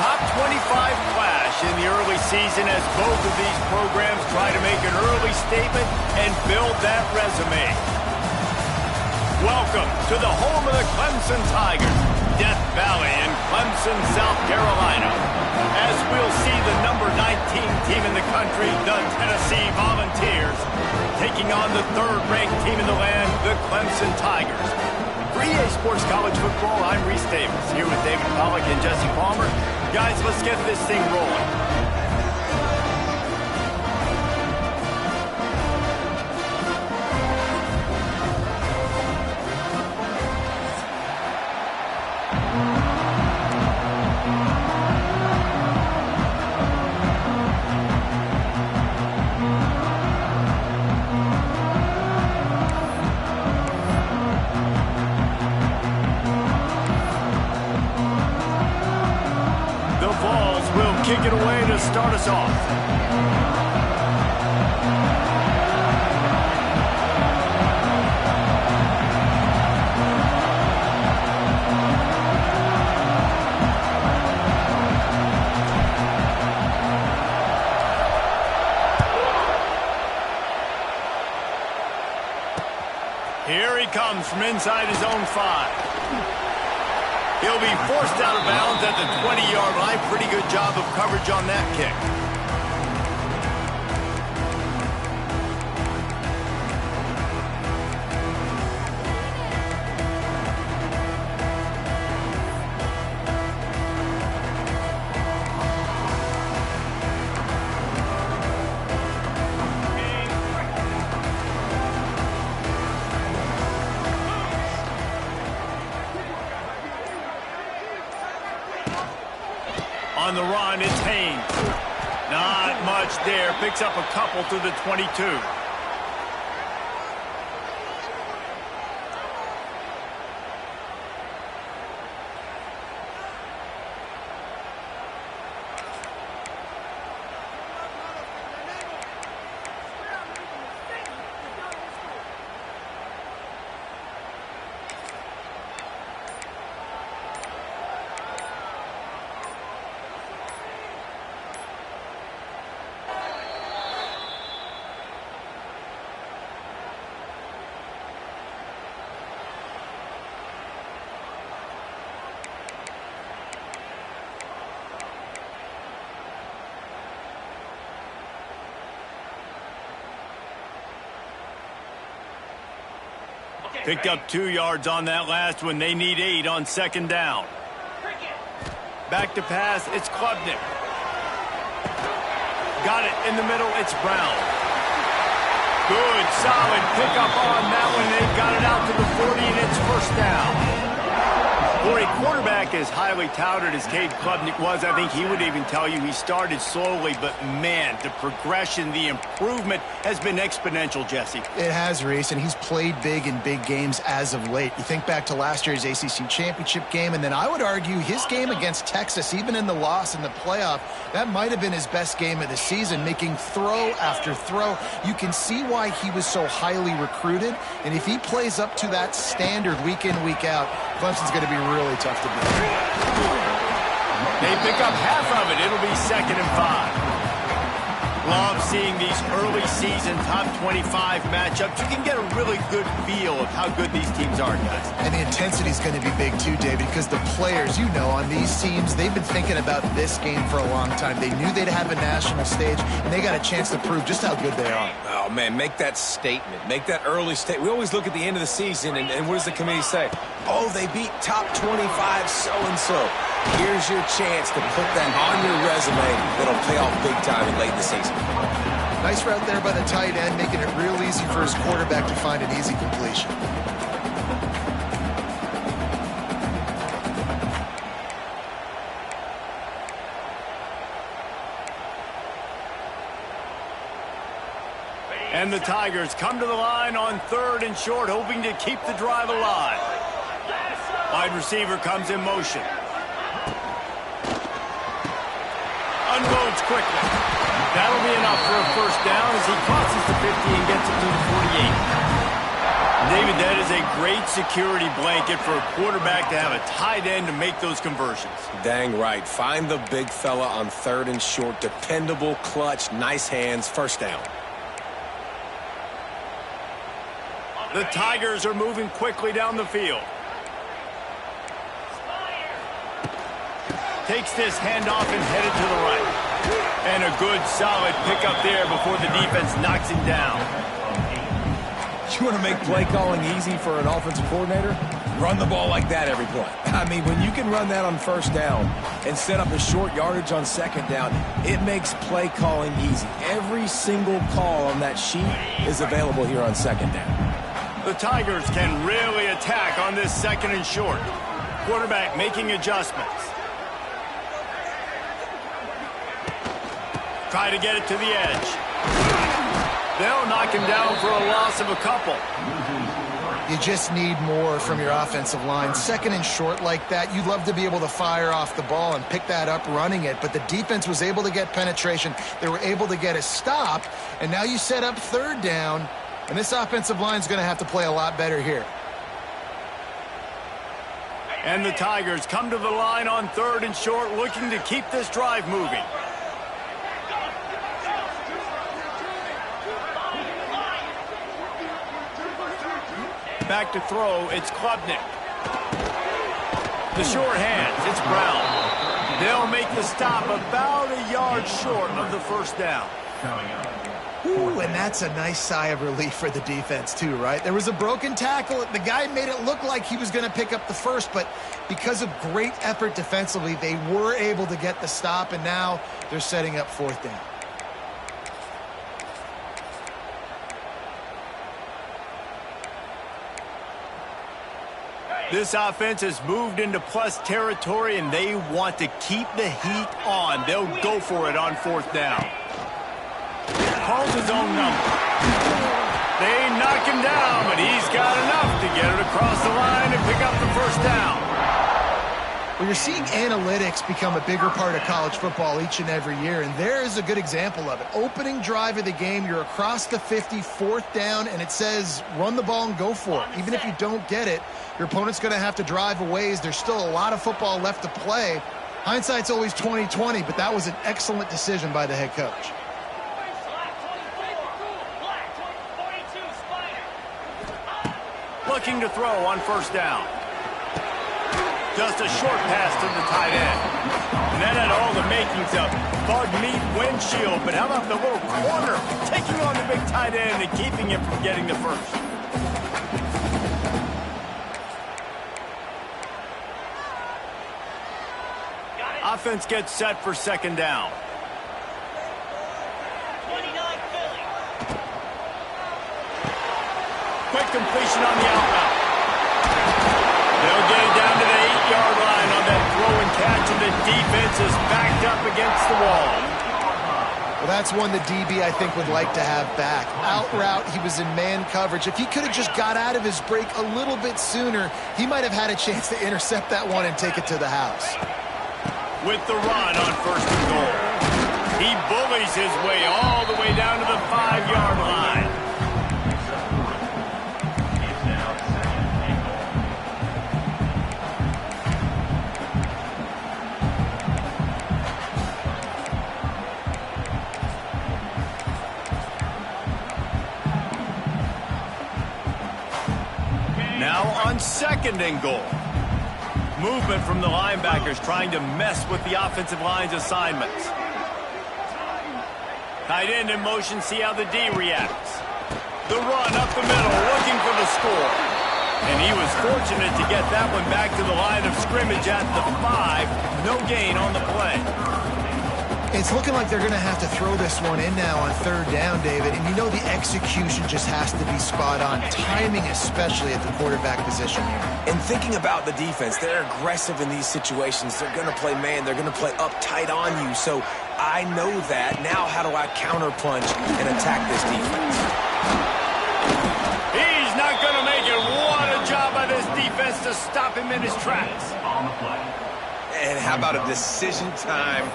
top 25 clash in the early season as both of these programs try to make an early statement and build that resume. Welcome to the home of the Clemson Tigers, Death Valley in Clemson, South Carolina. As we'll see the number 19 team in the country, the Tennessee Volunteers, taking on the third-ranked team in the land, the Clemson Tigers. For EA Sports College Football, I'm Reese Davis, here with David Pollack and Jesse Palmer. Guys, let's get this thing rolling. Kick it away to start us off. Here he comes from inside his own 5. He'll be forced out of bounds at the 20-yard line. Pretty good job of coverage on that kick. On the run, it's Haynes. Not much there. Picks up a couple to the 22. Picked up 2 yards on that last one. They need 8 on second down. Back to pass. It's Klubnik. Got it in the middle. It's Brown. Good, solid pickup on that one. They've got it out to the 40, and it's first down. For a quarterback as highly touted as Cade Klubnik was, I think he would even tell you he started slowly, but man, the progression, the improvement has been exponential, Jesse. It has, Reese, and he's played big in big games as of late. You think back to last year's ACC championship game, and then I would argue his game against Texas, even in the loss in the playoff, that might have been his best game of the season, making throw after throw. You can see why he was so highly recruited, and if he plays up to that standard week in, week out, Clemson's going to be really tough to beat. They pick up half of it. It'll be 2nd and 5. Love seeing these early season top 25 matchups. You can get a really good feel of how good these teams are, guys. And the intensity is going to be big too, David, because the players, you know, on these teams, they've been thinking about this game for a long time. They knew they'd have a national stage, and they got a chance to prove just how good they are. Oh, man, make that statement. Make that early statement. We always look at the end of the season, and what does the committee say? Oh, they beat top 25 so-and-so. Here's your chance to put that on your resume that'll pay off big time in late in the season. Nice route there by the tight end, making it real easy for his quarterback to find an easy completion. And the Tigers come to the line on 3rd and short, hoping to keep the drive alive. Wide receiver comes in motion. Unloads quickly. That'll be enough for a first down as he crosses the 50 and gets it to the 48. David, that is a great security blanket for a quarterback to have a tight end to make those conversions. Dang right. Find the big fella on 3rd and short. Dependable, clutch, nice hands, first down. The Tigers are moving quickly down the field. Takes this handoff and headed to the right. And a good, solid pickup there before the defense knocks him down. You want to make play calling easy for an offensive coordinator? Run the ball like that every play. I mean, when you can run that on first down and set up a short yardage on second down, it makes play calling easy. Every single call on that sheet is available here on second down. The Tigers can really attack on this 2nd and short. Quarterback making adjustments. Try to get it to the edge. They'll knock him down for a loss of a couple. You just need more from your offensive line. 2nd and short like that, you'd love to be able to fire off the ball and pick that up running it, but the defense was able to get penetration. They were able to get a stop, and now you set up 3rd down, and this offensive line is going to have to play a lot better here. And the Tigers come to the line on 3rd and short, looking to keep this drive moving. Back to throw, it's Klubnik. The short hands, it's Brown. They'll make the stop about a yard short of the first down. Ooh, and that's a nice sigh of relief for the defense too, right? There was a broken tackle. The guy made it look like he was going to pick up the first, but because of great effort defensively, they were able to get the stop, and now they're setting up 4th down. This offense has moved into plus territory, and they want to keep the heat on. They'll go for it on 4th down. Calls his own number. They knock him down, but he's got enough to get it across the line and pick up the first down. Well, you're seeing analytics become a bigger part of college football each and every year, and there is a good example of it. Opening drive of the game, you're across the 50, 4th down, and it says run the ball and go for it. Even if you don't get it, your opponent's going to have to drive a ways. There's still a lot of football left to play. Hindsight's always 20/20, but that was an excellent decision by the head coach. Looking to throw on 1st down. Just a short pass to the tight end. And that had all the makings of bug meat windshield, but how about the little corner taking on the big tight end and keeping him from getting the first? Offense gets set for 2nd down. Quick completion on the outbound. They'll get it down to the 8-yard line on that throw and catch, and the defense is backed up against the wall. Well, that's one the DB, I think, would like to have back. Out route, he was in man coverage. If he could have just got out of his break a little bit sooner, he might have had a chance to intercept that one and take it to the house. With the run on 1st and goal. He bullies his way all the way down to the 5-yard line. Now on 2nd and goal. Movement from the linebackers trying to mess with the offensive line's assignments. Tight end in motion, see how the D reacts. The run up the middle, looking for the score. And he was fortunate to get that one back to the line of scrimmage at the 5. No gain on the play. It's looking like they're going to have to throw this one in now on 3rd down, David. And you know the execution just has to be spot on. Timing especially at the quarterback position here. And thinking about the defense, they're aggressive in these situations. They're going to play man. They're going to play uptight on you. So I know that. Now how do I counterpunch and attack this defense? He's not going to make it. What a job by this defense to stop him in his tracks. On the play. And how about a decision time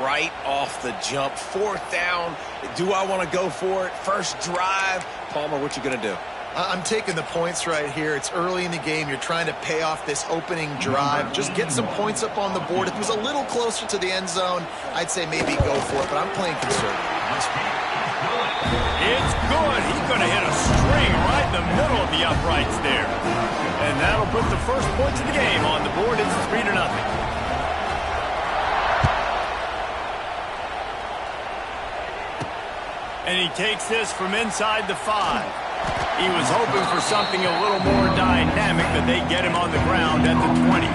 right off the jump? 4th down. Do I want to go for it? First drive. Palmer, what you going to do? I'm taking the points right here. It's early in the game. You're trying to pay off this opening drive. Just get some points up on the board. If it was a little closer to the end zone, I'd say maybe go for it, but I'm playing conservative. It's good. He's going to hit a string right in the middle of the uprights there. And that'll put the first points of the game on the board. It's 3-0. And he takes this from inside the 5. He was hoping for something a little more dynamic, but they get him on the ground at the 20.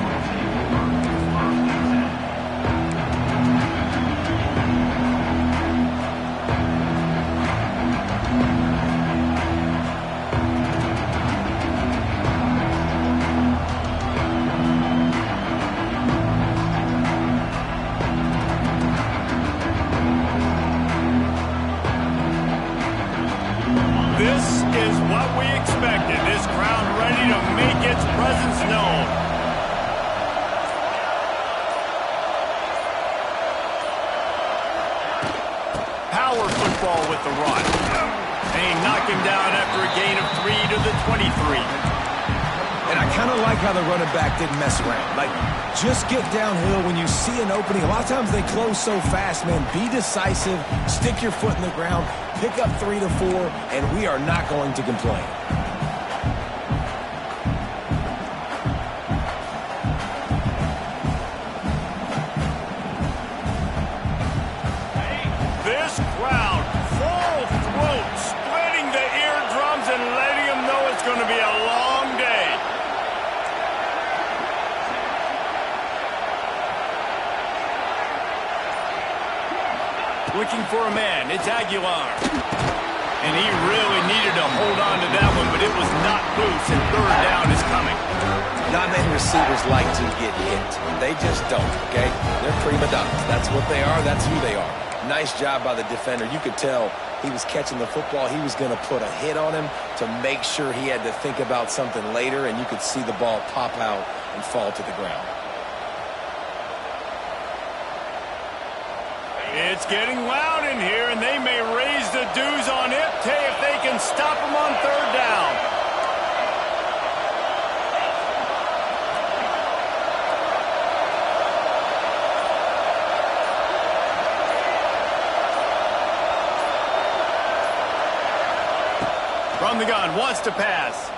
This is what we expected. This crowd ready to make its presence known. Power football with the run. They knock him down after a gain of 3 to the 23. And I kind of like how the running back didn't mess around. Like, just get downhill when you see an opening. A lot of times they close so fast, man. Be decisive, stick your foot in the ground, pick up 3 to 4, and we are not going to complain. This crowd, full throat, splitting the eardrums and letting them know it's going to be a long day. Looking for a man, it's Aguilar. And he really needed to hold on to that one, but it was not loose, and third down is coming. Not many receivers like to get hit. They just don't, okay? They're prima donnas. That's what they are. That's who they are. Nice job by the defender. You could tell he was catching the football. He was going to put a hit on him to make sure he had to think about something later, and you could see the ball pop out and fall to the ground. It's getting loud in here, and they may raise the dues on it if they can stop them on third down. From the gun, wants to pass.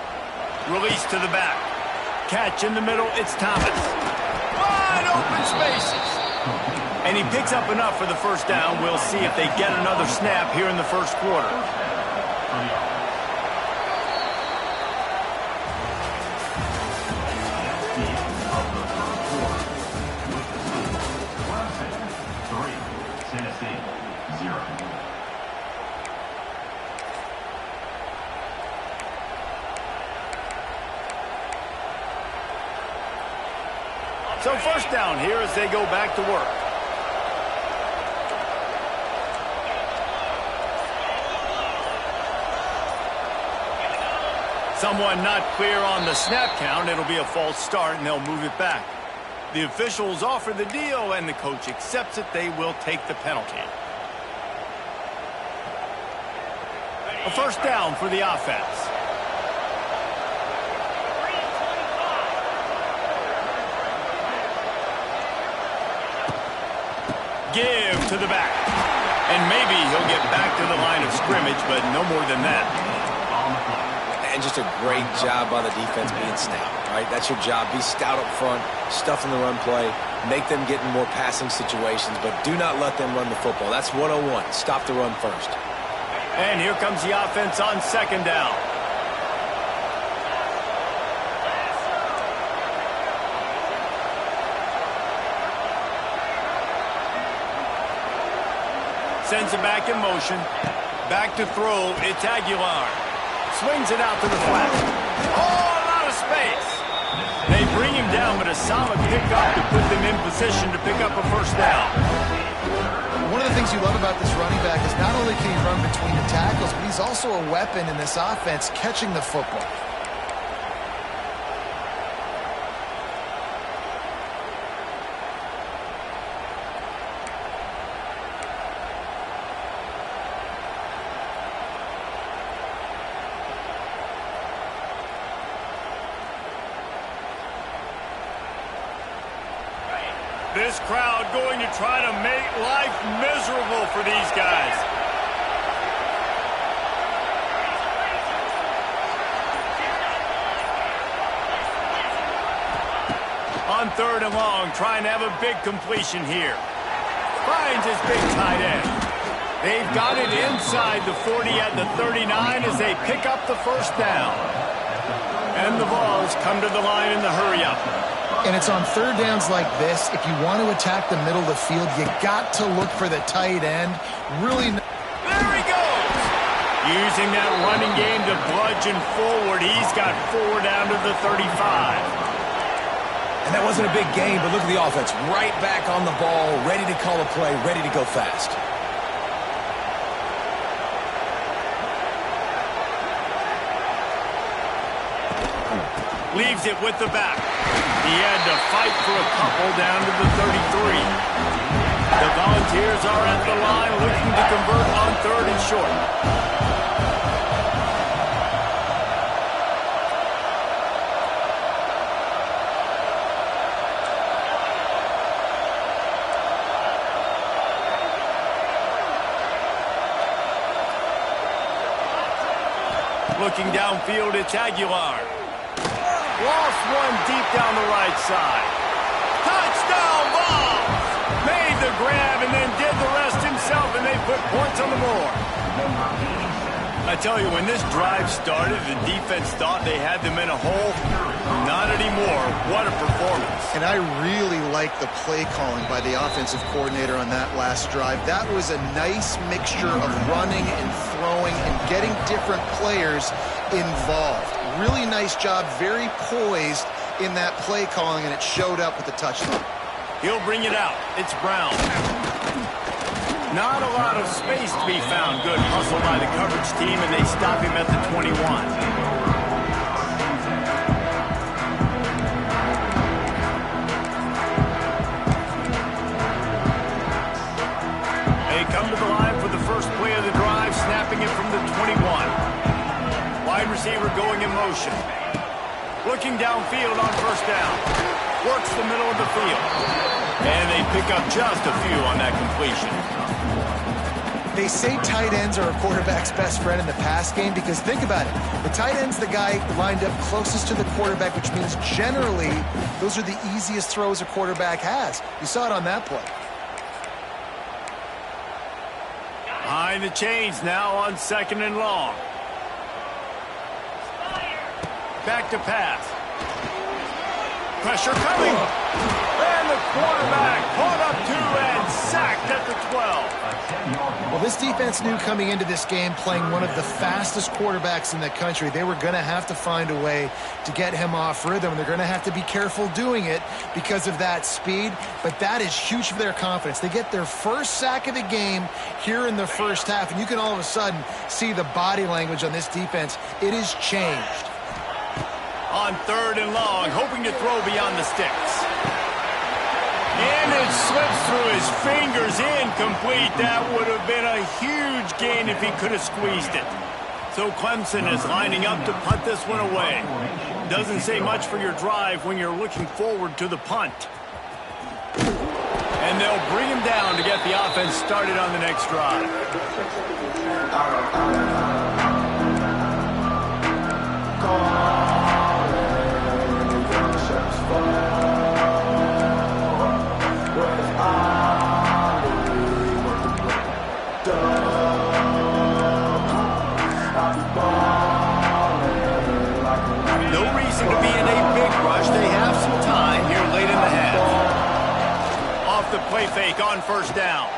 Release to the back. Catch in the middle, it's Thomas. Wide open spaces. And he picks up enough for the first down. We'll see if they get another snap here in the first quarter. So first down here as they go back to work. Someone not clear on the snap count. It'll be a false start, and they'll move it back. The officials offer the deal, and the coach accepts it. They will take the penalty. A first down for the offense. Give to the back. And maybe he'll get back to the line of scrimmage, but no more than that. And just a great job by the defense being stout, right? That's your job. Be stout up front, stuff in the run play, make them get in more passing situations, but do not let them run the football. That's 101. Stop the run first. And here comes the offense on second down. Sends it back in motion. Back to throw. It's Aguilar. Swings it out to the flat. Oh, a lot of space. They bring him down, but a solid pickup to put them in position to pick up a first down. One of the things you love about this running back is not only can he run between the tackles, but he's also a weapon in this offense catching the football. This crowd going to try to make life miserable for these guys. On 3rd and long, trying to have a big completion here. Finds his big tight end. They've got it inside the 40 at the 39 as they pick up the first down. And the Vols come to the line in the hurry-up. And it's on 3rd downs like this. If you want to attack the middle of the field, you got to look for the tight end. Really. There he goes. Using that running game to bludgeon forward. He's got 4 down to the 35. And that wasn't a big game, but look at the offense. Right back on the ball, ready to call a play, ready to go fast. Leaves it with the back. He had to fight for a couple down to the 33. The Volunteers are at the line looking to convert on 3rd and short. Looking downfield, it's Aguilar. Lost one deep down the right side. Touchdown, Vols! Made the grab and then did the rest himself, and they put points on the board. I tell you, when this drive started, the defense thought they had them in a hole. Not anymore. What a performance. And I really like the play calling by the offensive coordinator on that last drive. That was a nice mixture of running and throwing and getting different players involved. Really nice job, very poised in that play calling, and it showed up with the touchdown. He'll bring it out. It's Brown. Not a lot of space to be found. Good hustle by the coverage team, and they stop him at the 21. They come to the line for the first play of the drive, snapping it from the 21. Wide receiver going in motion. Looking downfield on 1st down. Works the middle of the field. And they pick up just a few on that completion. They say tight ends are a quarterback's best friend in the pass game because think about it. The tight end's the guy lined up closest to the quarterback, which means generally those are the easiest throws a quarterback has. You saw it on that play. Behind the chains now on 2nd and long. Back to pass. Pressure coming. And the quarterback caught up to and sacked at the 12. Well, this defense knew coming into this game, playing one of the fastest quarterbacks in the country, they were going to have to find a way to get him off rhythm. They're going to have to be careful doing it because of that speed, but that is huge for their confidence. They get their first sack of the game here in the first half, and you can all of a sudden see the body language on this defense. It has changed. On 3rd and long, hoping to throw beyond the sticks. And it slips through his fingers, incomplete. That would have been a huge gain if he could have squeezed it. So Clemson is lining up to punt this one away. Doesn't say much for your drive when you're looking forward to the punt. And they'll bring him down to get the offense started on the next drive. No reason to be in a big rush. They have some time here late in the half. Off the play fake on 1st down.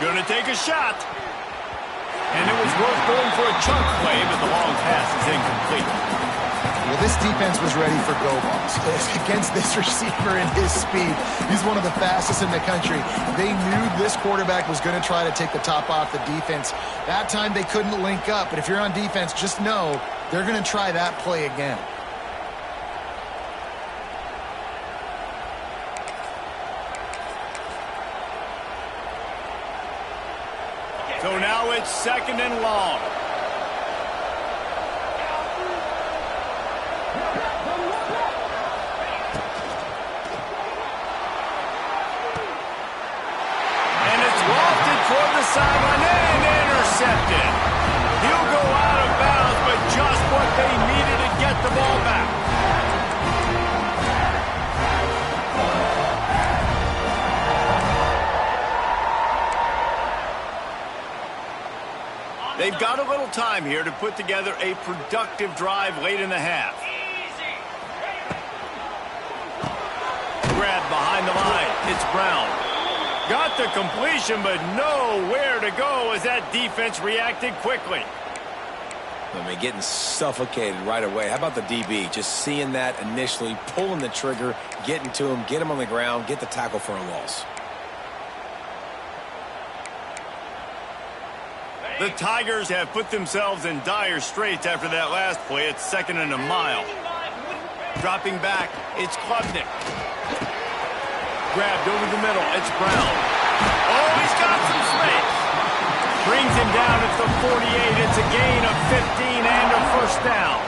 Gonna take a shot. And it was worth going for a chunk play, but the long pass is incomplete. Well, this defense was ready for go balls. Against this receiver and his speed, he's one of the fastest in the country. They knew this quarterback was going to try to take the top off the defense. That time they couldn't link up, but if you're on defense, just know they're going to try that play again. So now it's 2nd and long. sideline and intercepted. He'll go out of bounds, but just what they needed to get the ball back. They've got a little time here to put together a productive drive late in the half. Grab behind the line. It's Brown. Got the completion, but nowhere to go as that defense reacted quickly. I mean, getting suffocated right away. How about the DB? Just seeing that initially, pulling the trigger, getting to him, get him on the ground, get the tackle for a loss. The Tigers have put themselves in dire straits after that last play. It's 2nd and a mile. Dropping back, it's Klubnik. Grabbed over the middle, it's Brown. Oh, he's got some space. Brings him down at the 48. It's a gain of 15 and a first down.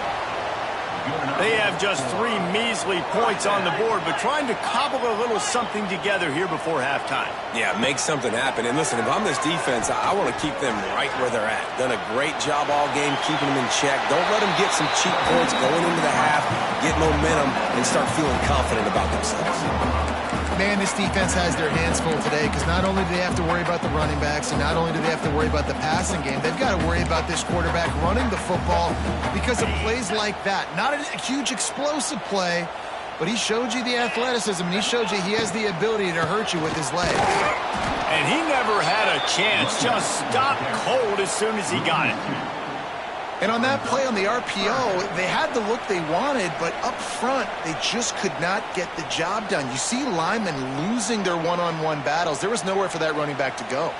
They have just 3 measly points on the board, but trying to cobble a little something together here before halftime. Yeah, make something happen. And listen, if I'm this defense, I want to keep them right where they're at. Done a great job all game keeping them in check. Don't let them get some cheap points going into the half, get momentum, and start feeling confident about themselves. Man, this defense has their hands full today because not only do they have to worry about the running backs and not only do they have to worry about the passing game, they've got to worry about this quarterback running the football because of plays like that. Not a huge explosive play, but he showed you the athleticism and he showed you he has the ability to hurt you with his legs. And he never had a chance. Just stopped cold as soon as he got it. And on that play on the RPO, they had the look they wanted, but up front, they just could not get the job done. You see linemen losing their one-on-one battles. There was nowhere for that running back to go.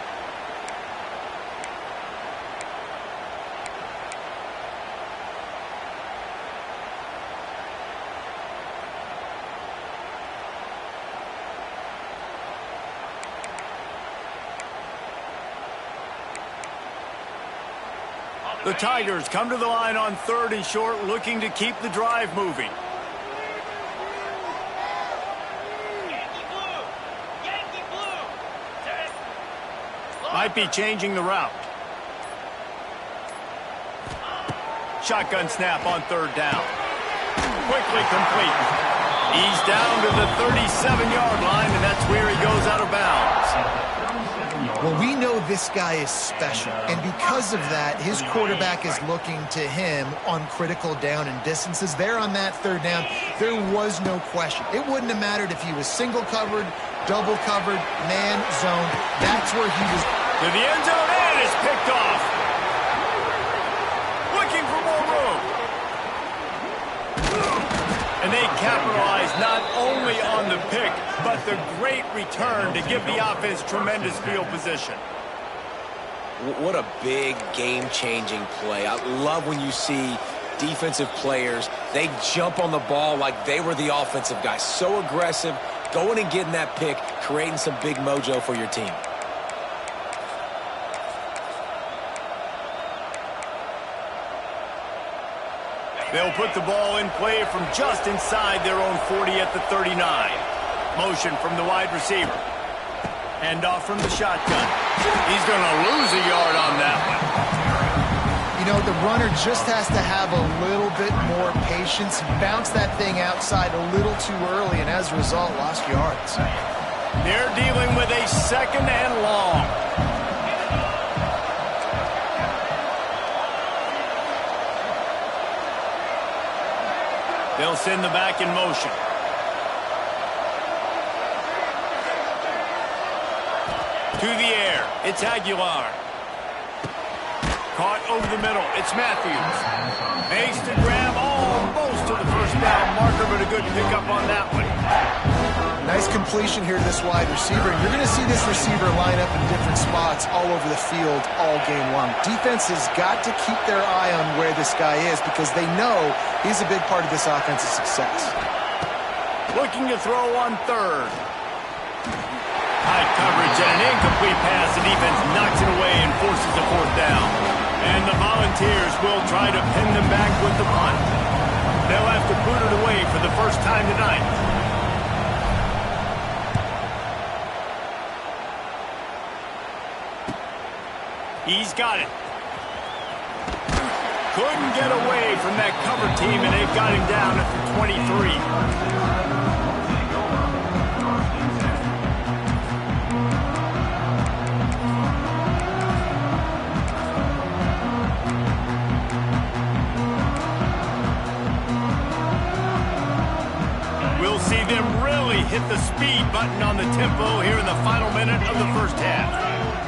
The Tigers come to the line on 3rd and short, looking to keep the drive moving. Might be changing the route. Shotgun snap on 3rd down. Quickly complete. He's down to the 37-yard line, and that's where he goes out of bounds. Well, we know this guy is special, and because of that, his quarterback is looking to him on critical down and distances. There on that 3rd down, there was no question. It wouldn't have mattered if he was single covered, double covered, man zoned. That's where he was. To the end zone, and it's picked off. Looking for more room. And they capitalize not only on the pick, but the great return to give the offense tremendous field position. What a big game-changing play. I love when you see defensive players, they jump on the ball like they were the offensive guy. So aggressive, going and getting that pick, creating some big mojo for your team. They'll put the ball in play from just inside their own 40 at the 39. Motion from the wide receiver. Hand off from the shotgun. He's going to lose a yard on that one. You know, the runner just has to have a little bit more patience. Bounce that thing outside a little too early, and as a result, lost yards. They're dealing with a 2nd and long. They'll send the back in motion. To the air. It's Aguilar. Caught over the middle. It's Matthews. Makes the grab almost to the first down marker, but a good pickup on that one. Nice completion here to this wide receiver. You're going to see this receiver line up in different spots all over the field all game long. Defense has got to keep their eye on where this guy is because they know he's a big part of this offense's success. Looking to throw on 3rd. High coverage and an incomplete pass. The defense knocks it away and forces a 4th down. And the Volunteers will try to pin them back with the punt. They'll have to boot it away for the first time tonight. He's got it. Couldn't get away from that cover team, and they've got him down at the 23. We'll see them really hit the speed button on the tempo here in the final minute of the first half.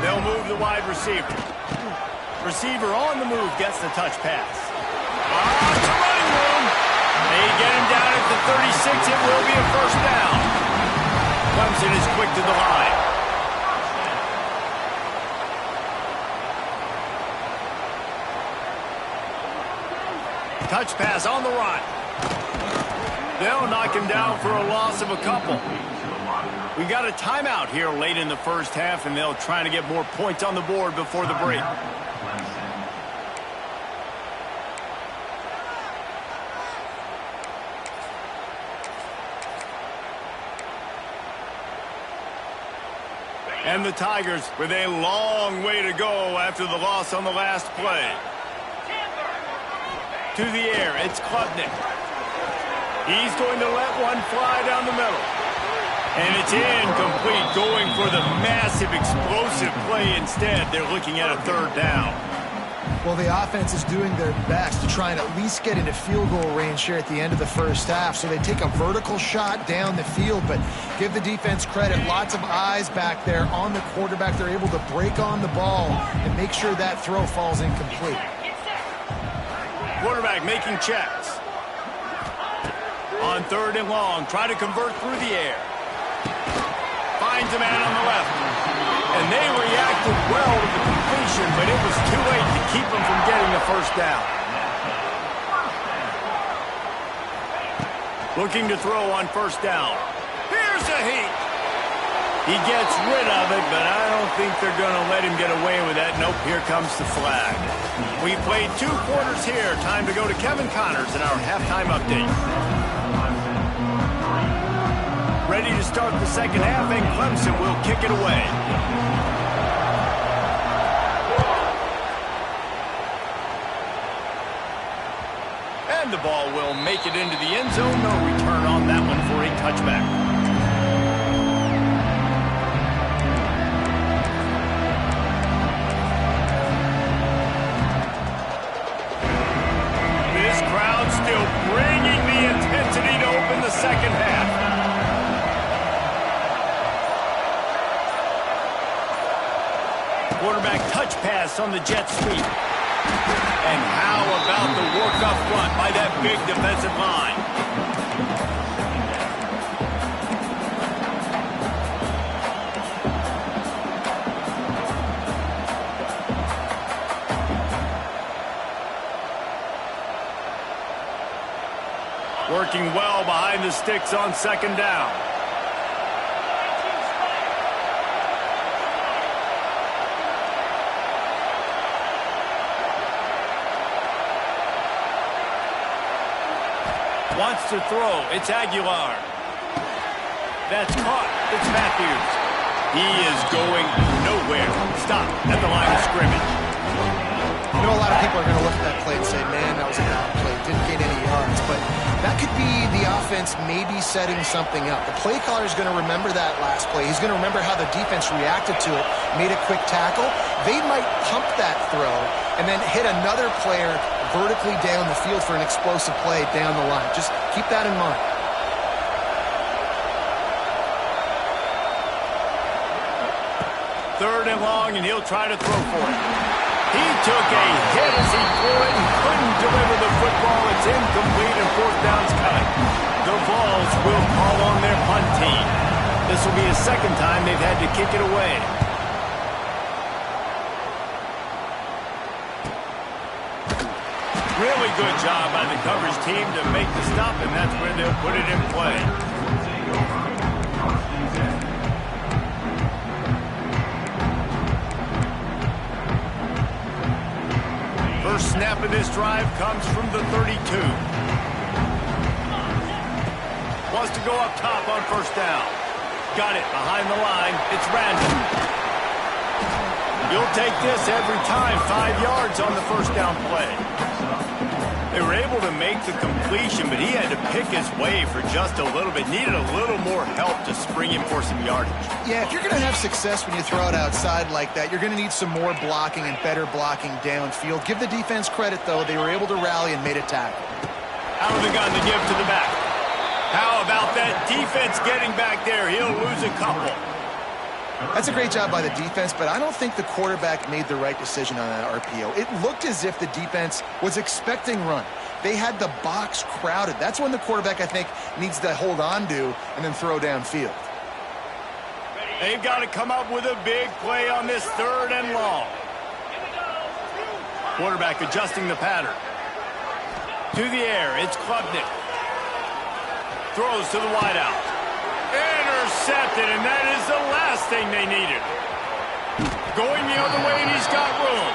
They'll move the wide receiver. Receiver on the move gets the touch pass. It's a running room. They get him down at the 36. It will be a first down. Clemson is quick to the line. Touch pass on the run. They'll knock him down for a loss of a couple. We got a timeout here late in the first half, and they'll try to get more points on the board before the break. And the Tigers with a long way to go after the loss on the last play. To the air, it's Klubnik. He's going to let one fly down the middle. And it's incomplete, going for the massive explosive play instead. They're looking at a third down. Well, the offense is doing their best to try and at least get into field goal range here at the end of the first half. So they take a vertical shot down the field, but give the defense credit. Lots of eyes back there on the quarterback. They're able to break on the ball and make sure that throw falls incomplete. Quarterback making checks. On third and long, try to convert through the air. Finds a man on the left. And they reacted well to the completion, but it was too late to keep them from getting the first down. Looking to throw on first down. Here's a heat. He gets rid of it, but I don't think they're going to let him get away with that. Nope, here comes the flag. We played 2 quarters here. Time to go to Kevin Connors in our halftime update. Ready to start the second half, and Clemson will kick it away. And the ball will make it into the end zone. No return on that one for a touchback. This crowd still bringing the intensity to open the second half. Quarterback touch pass on the jet sweep. And how about the work up front by that big defensive line? Working well behind the sticks on second down. Wants to throw. It's Aguilar. That's caught. It's Matthews. He is going nowhere. Stop at the line of scrimmage. You know, a lot of people are going to look at that play and say, man, that was a bad play. Didn't gain any yards. But that could be the offense maybe setting something up. The play caller is going to remember that last play. He's going to remember how the defense reacted to it, made a quick tackle. They might pump that throw and then hit another player vertically down the field for an explosive play down the line. Just keep that in mind. Third and long, and he'll try to throw for it. He took a hit as he threw it and couldn't deliver the football. It's incomplete and fourth down's coming. The Vols will call on their punt team. This will be the second time they've had to kick it away. Really good job by the coverage team to make the stop, and that's where they'll put it in play. First snap of this drive comes from the 32. Wants to go up top on first down. Got it behind the line. It's Randall. He'll They'll take this every time. 5 yards on the first down play. They were able to make the completion, but he had to pick his way for just a little bit. Needed a little more help to spring him for some yardage. Yeah, if you're going to have success when you throw it outside like that, you're going to need some more blocking and better blocking downfield. Give the defense credit, though. They were able to rally and made a tackle. Out of the gun to give to the back. How about that defense getting back there? He'll lose a couple. That's a great job by the defense, but I don't think the quarterback made the right decision on that RPO. It looked as if the defense was expecting run. They had the box crowded. That's when the quarterback, I think, needs to hold on to and then throw downfield. They've got to come up with a big play on this 3rd and long. Quarterback adjusting the pattern. To the air, it's Klubnik. Throws to the wideout. Intercepted, and that is the last thing they needed. Going the other way, and he's got room.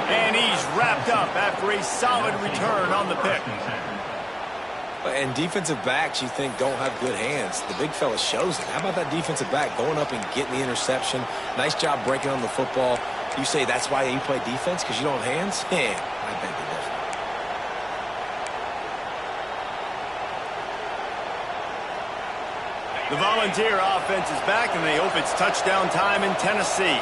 And he's wrapped up after a solid return on the pick. And defensive backs, you think, don't have good hands. The big fella shows it. How about that defensive back going up and getting the interception? Nice job breaking on the football. You say that's why you play defense, because you don't have hands? Yeah, I beg to differ. The Volunteer offense is back, and they hope it's touchdown time in Tennessee.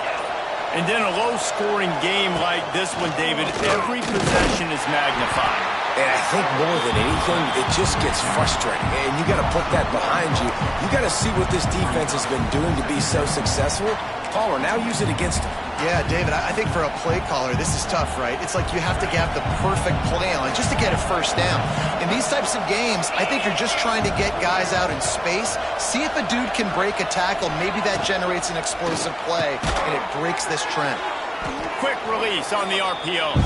And in a low-scoring game like this one, David, every possession is magnified. And I think more than anything, it just gets frustrating. And you got to put that behind you. You got to see what this defense has been doing to be so successful. Caller, now use it against him. Yeah, David, I think for a play caller, this is tough, right? It's like you have to have the perfect play on just to get a first down. In these types of games, I think you're just trying to get guys out in space, see if a dude can break a tackle. Maybe that generates an explosive play, and it breaks this trend. Quick release on the RPO.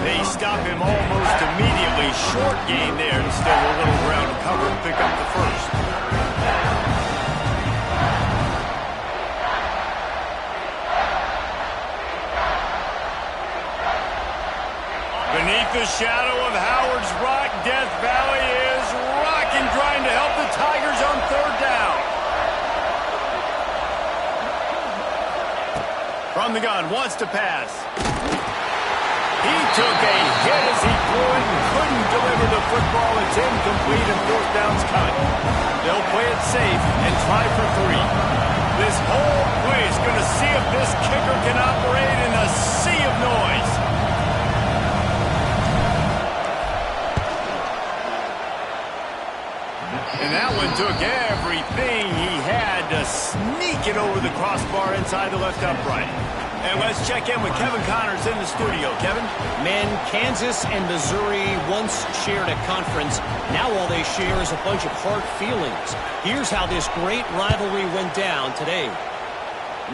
They stop him almost immediately. Short gain there, and still a little ground to cover and pick up the first. Beneath the shadow of Howard's Rock, Death Valley is rocking, trying to help the Tigers on 3rd down. From the gun, wants to pass. He took a hit as he threw it and couldn't deliver the football. It's incomplete and 4th down's cut. They'll play it safe and try for 3. This whole play is going to see if this kicker can operate in a sea of noise. And that one took everything he had to sneak it over the crossbar inside the left upright. And let's check in with Kevin Connors in the studio. Kevin? Men, Kansas and Missouri once shared a conference. Now all they share is a bunch of hard feelings. Here's how this great rivalry went down today.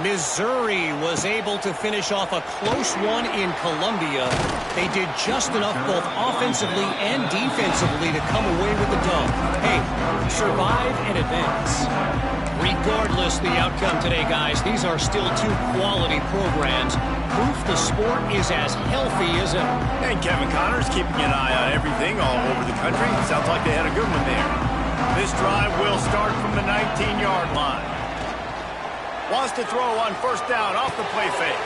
Missouri was able to finish off a close one in Columbia. They did just enough both offensively and defensively to come away with the dub. Hey, survive and advance. Regardless the outcome today, guys, these are still 2 quality programs. Proof the sport is as healthy as ever. And Kevin Connors keeping an eye on everything all over the country. Sounds like they had a good one there. This drive will start from the 19-yard line. Wants to throw on 1st down off the play fake.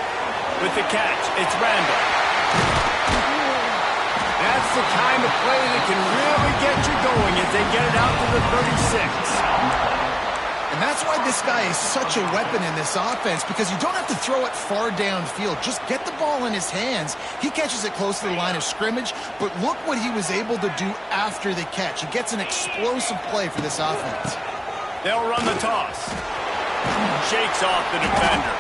With the catch, it's Randall. That's the kind of play that can really get you going as they get it out to the 36. And that's why this guy is such a weapon in this offense, because you don't have to throw it far downfield. Just get the ball in his hands. He catches it close to the line of scrimmage, but look what he was able to do after the catch. He gets an explosive play for this offense. They'll run the toss. Shakes off the defender.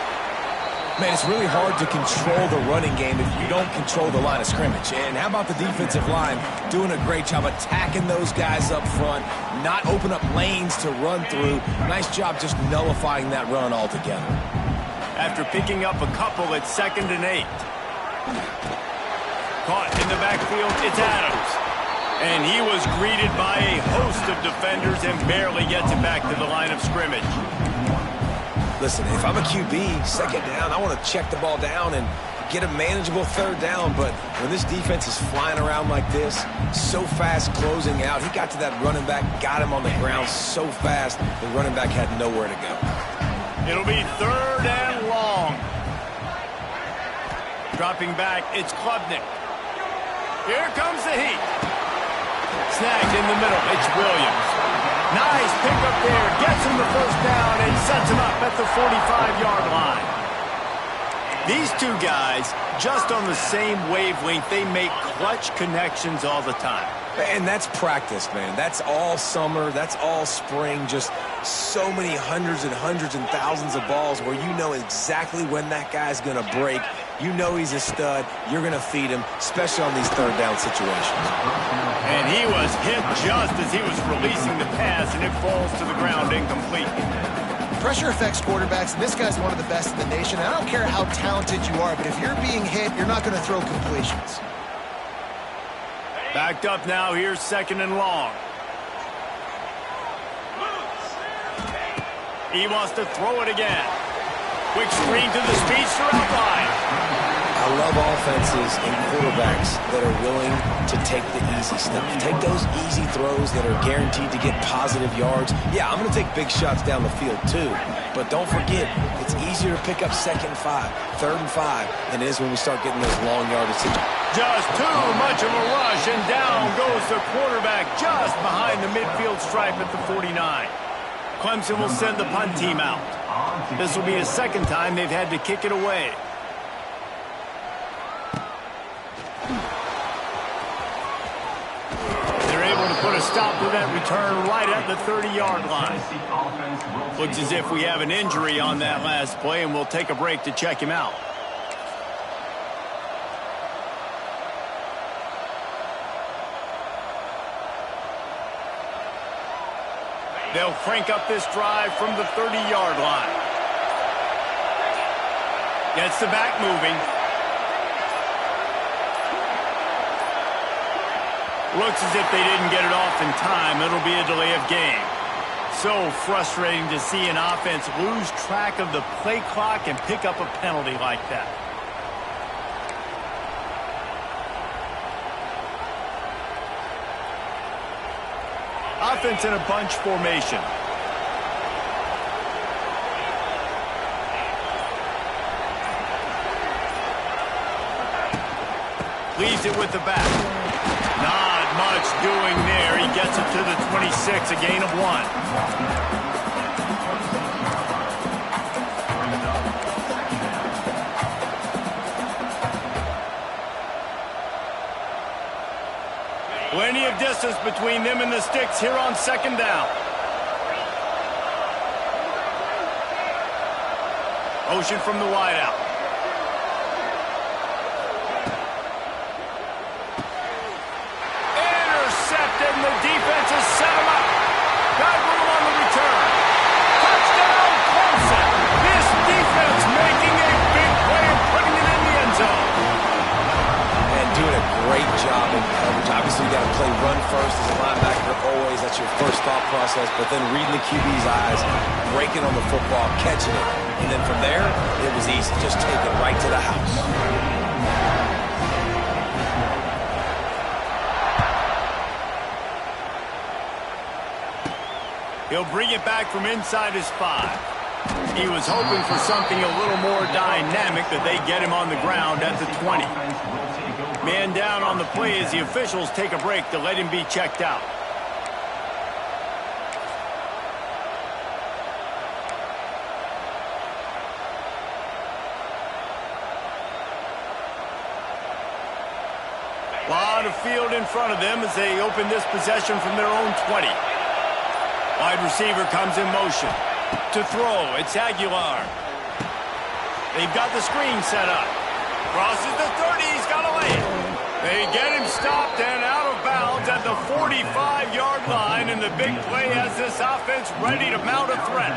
Man, it's really hard to control the running game if you don't control the line of scrimmage. And how about the defensive line doing a great job attacking those guys up front, not open up lanes to run through. Nice job just nullifying that run altogether. After picking up a couple at 2nd and 8. Caught in the backfield, it's Adams. And he was greeted by a host of defenders and barely gets it back to the line of scrimmage. Listen, if I'm a QB, 2nd down, I want to check the ball down and get a manageable 3rd down. But when this defense is flying around like this, so fast closing out, he got to that running back, got him on the ground so fast, the running back had nowhere to go. It'll be 3rd and long. Dropping back, it's Klubnik. Here comes the heat. Snagged in the middle, it's Williams. Nice pickup there, gets him the first down and sets him up at the 45-yard line. These two guys, just on the same wavelength, they make clutch connections all the time. And that's practice, man. That's all summer. That's all spring. Just so many hundreds and thousands of balls where you know exactly when that guy's going to break. You know he's a stud. You're going to feed him, especially on these third down situations. And he was hit just as he was releasing the pass, and it falls to the ground incomplete. Pressure affects quarterbacks, and this guy's one of the best in the nation. I don't care how talented you are, but if you're being hit, you're not going to throw completions. Backed up now, here's 2nd and long. He wants to throw it again. Quick screen to the speedster outline. I love offenses and quarterbacks that are willing to take the easy stuff. Take those easy throws that are guaranteed to get positive yards. Yeah, I'm going to take big shots down the field too. But don't forget, it's easier to pick up 2nd and 5, 3rd and 5 than it is when we start getting those long yardage situations. Just too much of a rush, and down goes the quarterback just behind the midfield stripe at the 49. Clemson will send the punt team out. This will be a 2nd time they've had to kick it away. They're able to put a stop to that return right at the 30-yard line. Looks as if we have an injury on that last play, and we'll take a break to check him out. They'll crank up this drive from the 30-yard line. Gets the back moving. Looks as if they didn't get it off in time. It'll be a delay of game. So frustrating to see an offense lose track of the play clock and pick up a penalty like that. Offense in a bunch formation. Leaves it with the back. Not much doing there. He gets it to the 26, a gain of 1. Plenty of distance between them and the sticks here on 2nd down. Motion from the wideout. Intercepted, and the defense has set him up. Got room on the return. Touchdown, Clemson. This defense making a big play and putting it in the end zone. Doing a great job in coverage. Obviously, you got to play run first as a linebacker always. That's your first thought process. But then reading the QB's eyes, breaking on the football, catching it. And then from there, it was easy. Just take it right to the house. He'll bring it back from inside his 5. He was hoping for something a little more dynamic, that they get him on the ground at the 20. Man down on the play as the officials take a break to let him be checked out. A lot of field in front of them as they open this possession from their own 20. Wide receiver comes in motion. To throw, it's Aguilar. They've got the screen set up. Crosses the 30, he's got to lay it. They get him stopped and out of bounds at the 45-yard line, and the big play has this offense ready to mount a threat.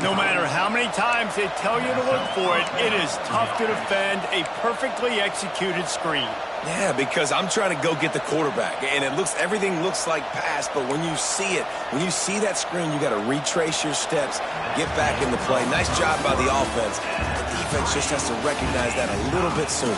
No matter how many times they tell you to look for it, it is tough to defend a perfectly executed screen. Yeah, because I'm trying to go get the quarterback, and everything looks like pass, but when you see it, when you see that screen, you got to retrace your steps, get back in the play. Nice job by the offense. The defense just has to recognize that a little bit sooner.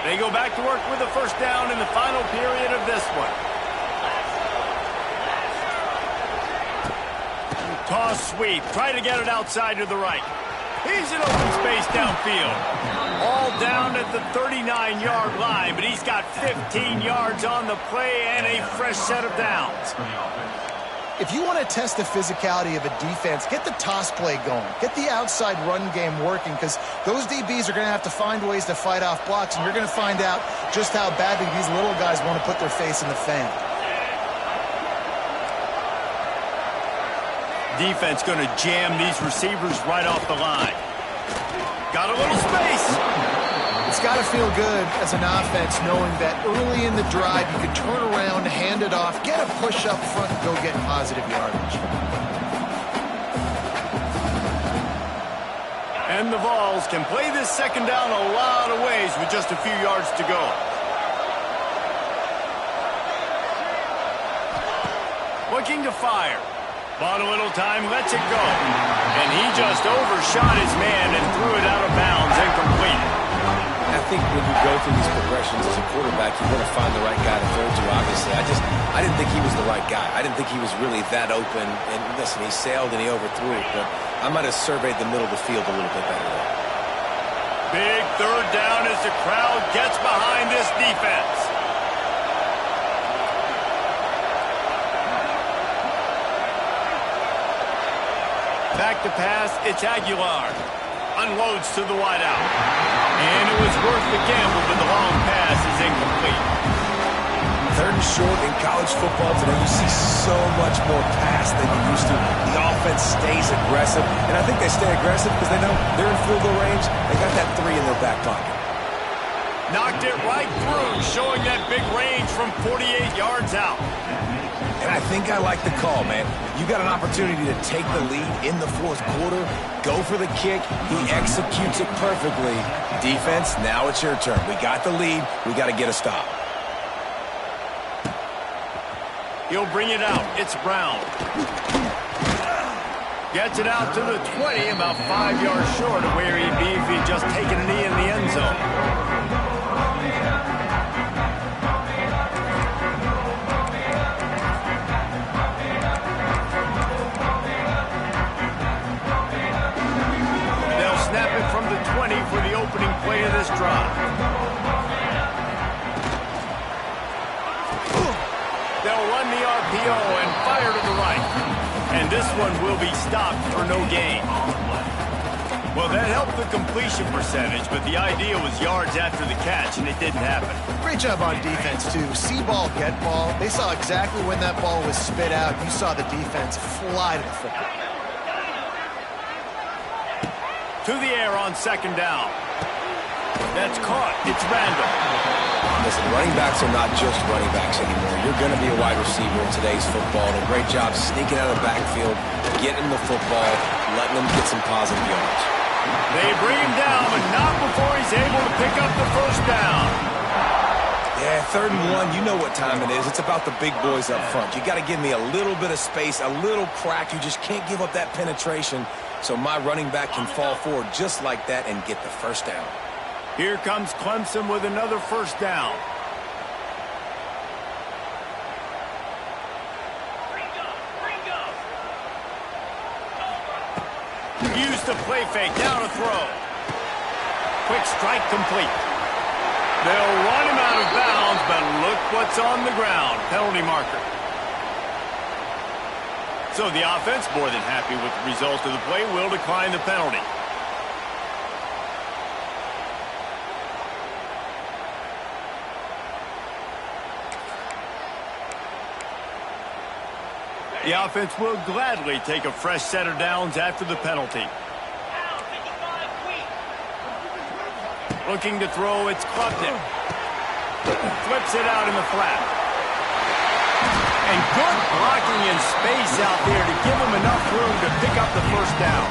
They go back to work with a first down in the final period of this one. Toss sweep. Try to get it outside to the right. He's in open space downfield. All down at the 39-yard line, but he's got 15 yards on the play and a fresh set of downs. If you want to test the physicality of a defense, get the toss play going. Get the outside run game working, because those DBs are going to have to find ways to fight off blocks, and you're going to find out just how badly these little guys want to put their face in the fan. Defense going to jam these receivers right off the line. Got a little space. It's got to feel good as an offense knowing that early in the drive you can turn around, hand it off, get a push up front, and go get positive yardage. And the Vols can play this second down a lot of ways with just a few yards to go. Looking to fire. Bought a little time, lets it go. And he just overshot his man and threw it out of bounds, incomplete. I think when you go through these progressions as a quarterback, you want to find the right guy to throw to, obviously. I didn't think he was the right guy. I didn't think he was really that open. And listen, he sailed and he overthrew it, but I might have surveyed the middle of the field a little bit better there. Big third down as the crowd gets behind this defense. Back to pass, it's Aguilar. Unloads to the wideout. And it was worth the gamble, but the long pass is incomplete. Third and short in college football today, you see so much more pass than you used to. The offense stays aggressive, and I think they stay aggressive because they know they're in field goal range. They got that 3 in their back pocket. Knocked it right through, showing that big range from 48 yards out. And I think I like the call, man. You got an opportunity to take the lead in the fourth quarter. Go for the kick. He executes it perfectly. Defense, now it's your turn. We got the lead. We got to get a stop. He'll bring it out. It's Brown. Gets it out to the 20, about 5 yards short of where he'd be if he'd just taken a knee in the end zone. Snap it from the 20 for the opening play of this drive. They'll run the RPO and fire to the right. And this one will be stopped for no gain. Well, that helped the completion percentage, but the idea was yards after the catch, and it didn't happen. Great job on defense, too. See ball, get ball. They saw exactly when that ball was spit out. You saw the defense fly to the football. To the air on second down. That's caught. It's Randall. Listen, running backs are not just running backs anymore. You're going to be a wide receiver in today's football. And a great job sneaking out of the backfield, getting the football, letting them get some positive yards. They bring him down, but not before he's able to pick up the first down. Yeah, 3rd and 1, you know what time it is. It's about the big boys up front. You got to give me a little bit of space, a little crack. You just can't give up that penetration. So my running back can fall forward just like that and get the first down. Here comes Clemson with another first down. Use the play fake, now to throw. Quick strike complete. They'll run him out of bounds, but look what's on the ground. Penalty marker. So the offense, more than happy with the result of the play, will decline the penalty. The offense will gladly take a fresh set of downs after the penalty. Looking to throw, it's Clemson. Flips it out in the flat. And good blocking in space out there to give him enough room to pick up the first down.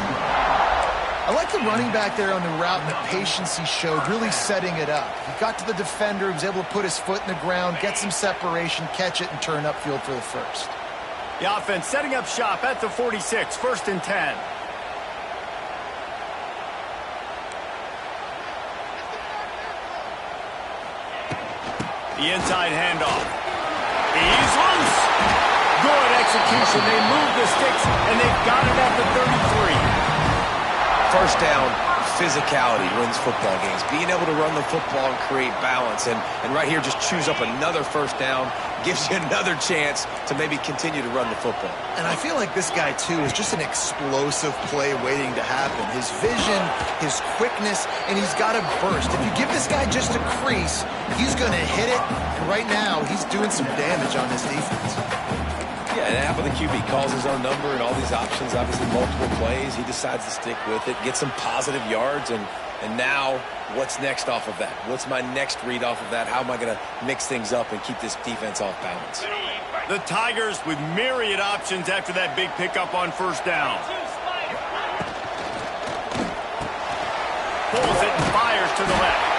I like the running back there on the route and the patience he showed, really setting it up. He got to the defender, he was able to put his foot in the ground, get some separation, catch it, and turn upfield for the first. The offense setting up shop at the 46, 1st and 10. The inside handoff. He's loose. Good execution. They move the sticks, and they've got it at the 33. First down, physicality wins football games. Being able to run the football and create balance. And right here, just choose up another first down. Gives you another chance to maybe continue to run the football. And I feel like this guy, too, is just an explosive play waiting to happen. His vision, his quickness, and he's got a burst. If you give this guy just a crease, he's going to hit it. And right now, he's doing some damage on this defense. Yeah, and half of the QB calls his own number and all these options, obviously multiple plays. He decides to stick with it, get some positive yards, and now what's next off of that? What's my next read off of that? How am I going to mix things up and keep this defense off balance? The Tigers with myriad options after that big pickup on first down. Pulls it and fires to the left.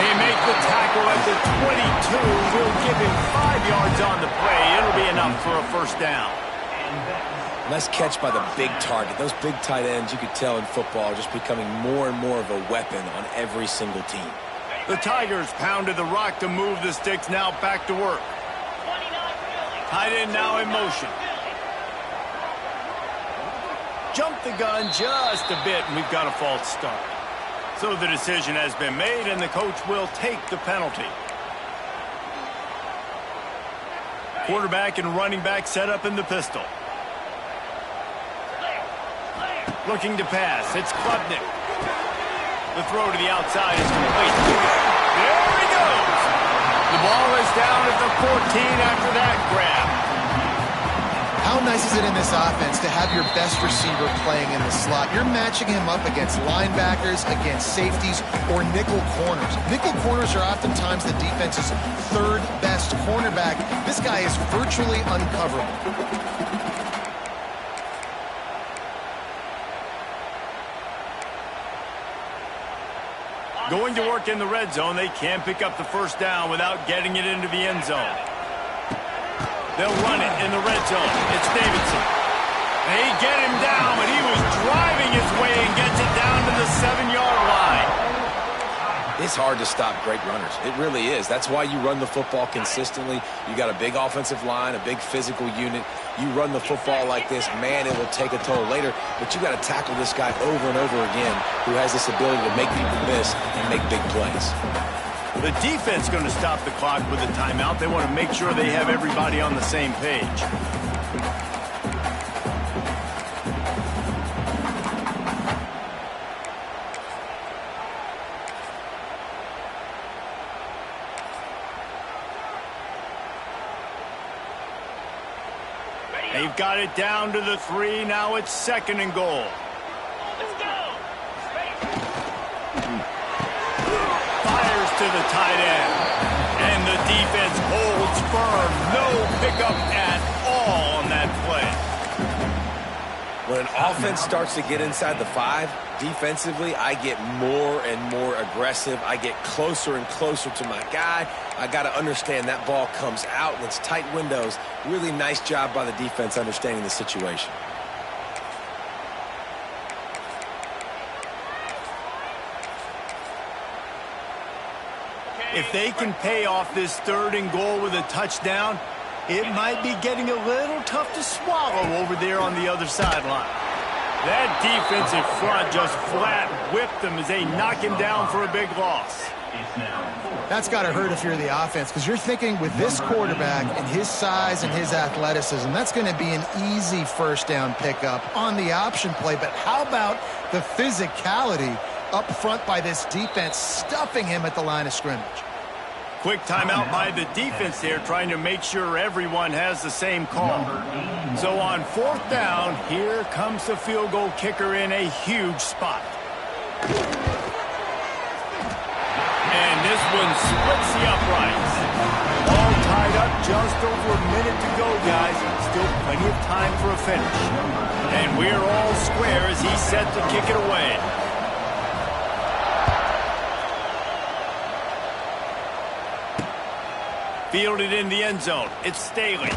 They make the tackle at the 22. Will give him 5 yards on the play. It'll be enough for a first down. Nice catch by the big target. Those big tight ends, you could tell in football, are just becoming more and more of a weapon on every single team. The Tigers pounded the rock to move the sticks. Now back to work. Tight end now in motion. Jump the gun just a bit, and we've got a false start. So the decision has been made, and the coach will take the penalty. Quarterback and running back set up in the pistol. Looking to pass. It's Klubnik. The throw to the outside is complete. There he goes. The ball is down at the 14 after that grab. How nice is it in this offense to have your best receiver playing in the slot? You're matching him up against linebackers, against safeties, or nickel corners. Nickel corners are oftentimes the defense's third best cornerback. This guy is virtually uncoverable. Going to work in the red zone. They can't pick up the first down without getting it into the end zone. They'll run it in the red zone. It's Davidson. They get him down, but he was driving his way and gets it down to the 7-yard line. It's hard to stop great runners. It really is. That's why you run the football consistently. You got a big offensive line, a big physical unit. You run the football like this, man, it will take a toll later. But you got to tackle this guy over and over again who has this ability to make people miss and make big plays. The defense going to stop the clock with a timeout. They want to make sure they have everybody on the same page. They've got it down to the 3. Now it's 2nd and goal. To the tight end. And the defense holds firm. No pickup at all on that play. When an offense starts to get inside the 5, defensively, I get more and more aggressive. I get closer and closer to my guy. I got to understand that ball comes out and it's tight windows. Really nice job by the defense understanding the situation. If they can pay off this 3rd and goal with a touchdown, it might be getting a little tough to swallow over there on the other sideline. That defensive front just flat whipped them as they knock him down for a big loss. That's got to hurt if you're the offense, because you're thinking with this quarterback and his size and his athleticism, that's going to be an easy first down pickup on the option play. But how about the physicality up front by this defense, stuffing him at the line of scrimmage? Quick timeout by the defense there, trying to make sure everyone has the same call. So on 4th down, here comes the field goal kicker in a huge spot. And this one splits the uprights. All tied up, just over a minute to go, guys. Still plenty of time for a finish. And we're all square as he's set to kick it away. Fielded in the end zone. It's Staley.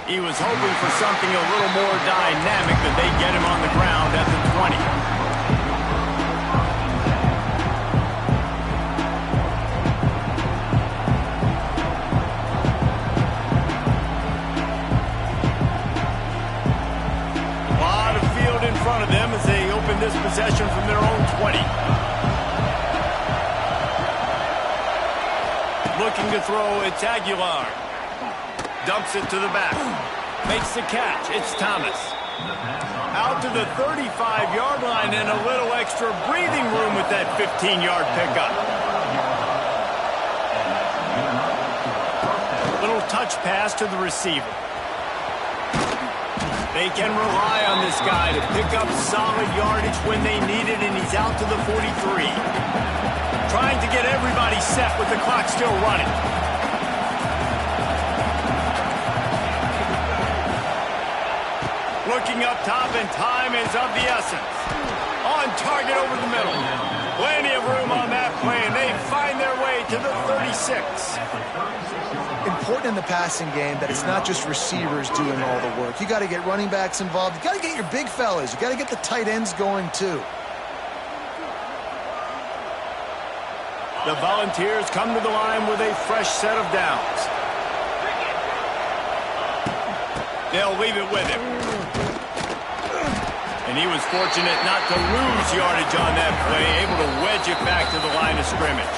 He was hoping for something a little more dynamic, but they get him on the ground at the 20. open this possession from their own 20. Looking to throw, it's Aguilar. Dumps it to the back. Makes the catch. It's Thomas. Out to the 35-yard line and a little extra breathing room with that 15-yard pickup. Little touch pass to the receiver. They can rely on this guy to pick up solid yardage when they need it, and he's out to the 43. Trying to get everybody set with the clock still running. Looking up top, and time is of the essence. On target over the middle. Plenty of room on that play, and they find their way to the 36. Important in the passing game that it's not just receivers doing all the work. You got to get running backs involved. You got to get your big fellas. You got to get the tight ends going too. The Volunteers come to the line with a fresh set of downs. They'll leave it with him. And he was fortunate not to lose yardage on that play, able to wedge it back to the line of scrimmage.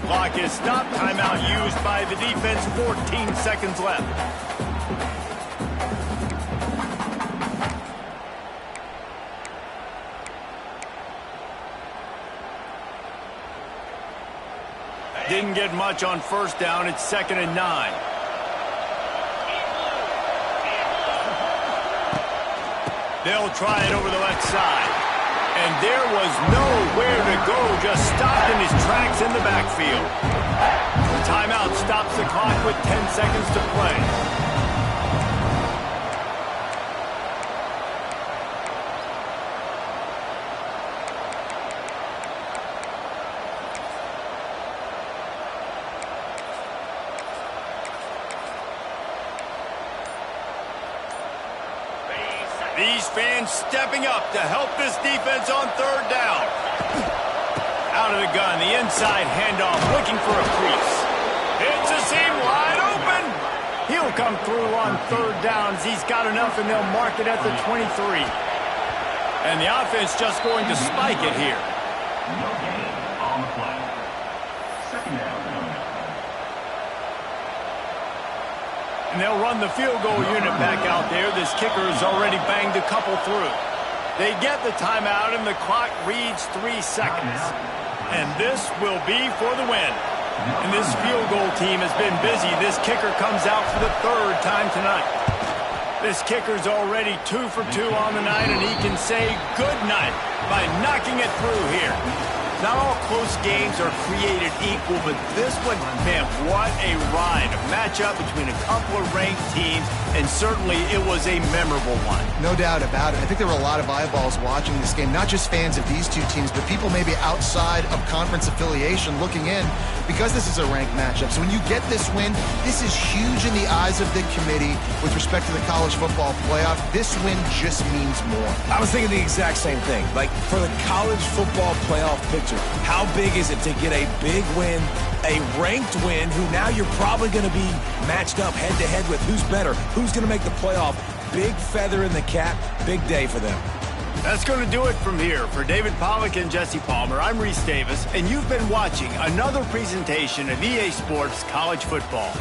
Clock is stopped. Timeout used by the defense. 14 seconds left. Didn't get much on first down. It's 2nd and 9. They'll try it over the left side. And there was nowhere to go, just stopped in his tracks in the backfield. Timeout stops the clock with 10 seconds to play. These fans stepping up to help this defense on 3rd down. Out of the gun, the inside handoff, looking for a crease. It's a seam wide open. He'll come through on 3rd down as he's got enough, and they'll mark it at the 23. And the offense just going to spike it here. No gain on the play. 2nd down. And they'll run the field goal unit back out there. This kicker has already banged a couple through. They get the timeout, and the clock reads 3 seconds. And this will be for the win. And this field goal team has been busy. This kicker comes out for the 3rd time tonight. This kicker's already 2 for 2 on the night, and he can say good night by knocking it through here. Not all close games are created equal, but this one, man, what a ride. A matchup between a couple of ranked teams, and certainly it was a memorable one. No doubt about it. I think there were a lot of eyeballs watching this game, not just fans of these two teams, but people maybe outside of conference affiliation looking in because this is a ranked matchup. So when you get this win, this is huge in the eyes of the committee with respect to the college football playoff. This win just means more. I was thinking the exact same thing. Like, for the college football playoff picture, how big is it to get a big win, a ranked win, who now you're probably going to be matched up head-to-head with who's better, who's going to make the playoff. Big feather in the cap, big day for them. That's going to do it from here. For David Pollack and Jesse Palmer, I'm Reese Davis, and you've been watching another presentation of EA Sports College Football.